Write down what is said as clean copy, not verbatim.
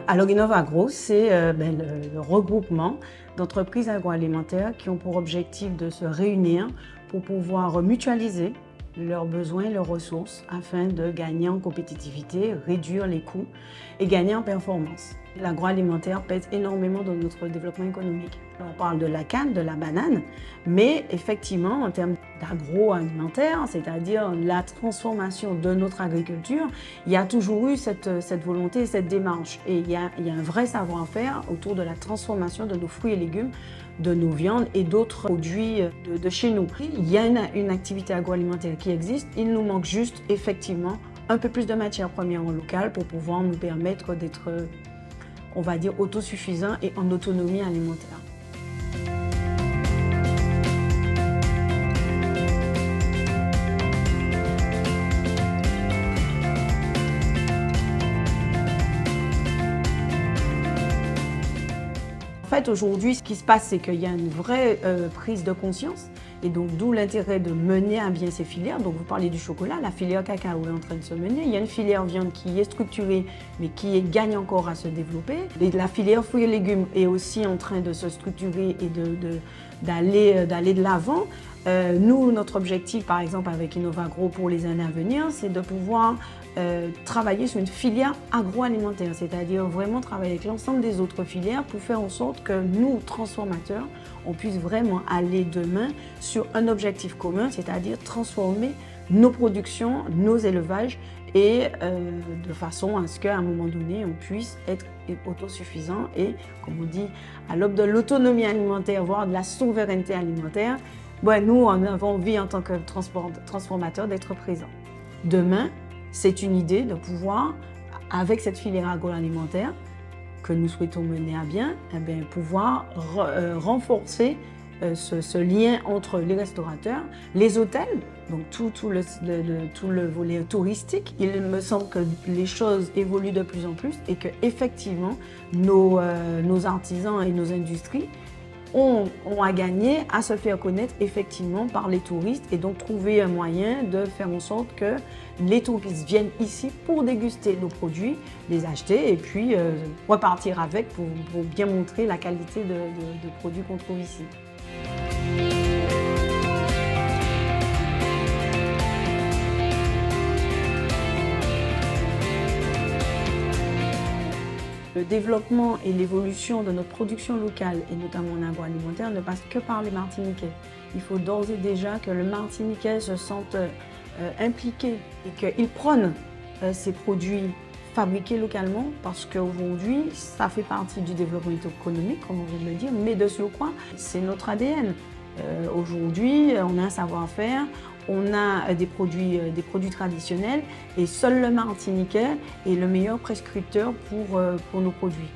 Alors InnovAgro, c'est le regroupement d'entreprises agroalimentaires qui ont pour objectif de se réunir pour pouvoir mutualiser leurs besoins et leurs ressources afin de gagner en compétitivité, réduire les coûts et gagner en performance. L'agroalimentaire pèse énormément dans notre développement économique. On parle de la canne, de la banane, mais effectivement, en termes d'agroalimentaire, c'est-à-dire la transformation de notre agriculture, il y a toujours eu cette volonté, cette démarche. Et il y a un vrai savoir-faire autour de la transformation de nos fruits et légumes, de nos viandes et d'autres produits de chez nous. Il y a une activité agroalimentaire qui existe, il nous manque juste effectivement un peu plus de matières premières en local pour pouvoir nous permettre d'être, on va dire, autosuffisants et en autonomie alimentaire. En fait, aujourd'hui, ce qui se passe, c'est qu'il y a une vraie prise de conscience et donc d'où l'intérêt de mener à bien ces filières. Donc vous parlez du chocolat, la filière cacao est en train de se mener. Il y a une filière viande qui est structurée mais qui gagne encore à se développer. Et la filière fruits et légumes est aussi en train de se structurer et d'aller de l'avant. Nous, notre objectif, par exemple, avec InnovAgro pour les années à venir, c'est de pouvoir travailler sur une filière agroalimentaire, c'est-à-dire vraiment travailler avec l'ensemble des autres filières pour faire en sorte que nous, transformateurs, on puisse vraiment aller demain sur un objectif commun, c'est-à-dire transformer nos productions, nos élevages et de façon à ce qu'à un moment donné, on puisse être autosuffisant et, comme on dit, à l'aube de l'autonomie alimentaire, voire de la souveraineté alimentaire, nous, on avons envie en tant que transformateur d'être présents. Demain, c'est une idée de pouvoir, avec cette filière agroalimentaire que nous souhaitons mener à bien, pouvoir renforcer ce lien entre les restaurateurs, les hôtels, donc tout le volet touristique. Il me semble que les choses évoluent de plus en plus et que effectivement nos artisans et nos industries ont à gagner à se faire connaître effectivement par les touristes et donc trouver un moyen de faire en sorte que les touristes viennent ici pour déguster nos produits, les acheter et puis repartir avec pour bien montrer la qualité de produits qu'on trouve ici. Le développement et l'évolution de notre production locale, et notamment en agroalimentaire, ne passe que par les Martiniquais. Il faut d'ores et déjà que le Martiniquais se sente impliqué et qu'il prône ces produits fabriqués localement, parce qu'aujourd'hui, ça fait partie du développement économique, comme on vient de le dire, mais de surcroît, c'est notre ADN. Aujourd'hui, on a un savoir-faire, on a des produits traditionnels et seul le Martiniquais est le meilleur prescripteur pour nos produits.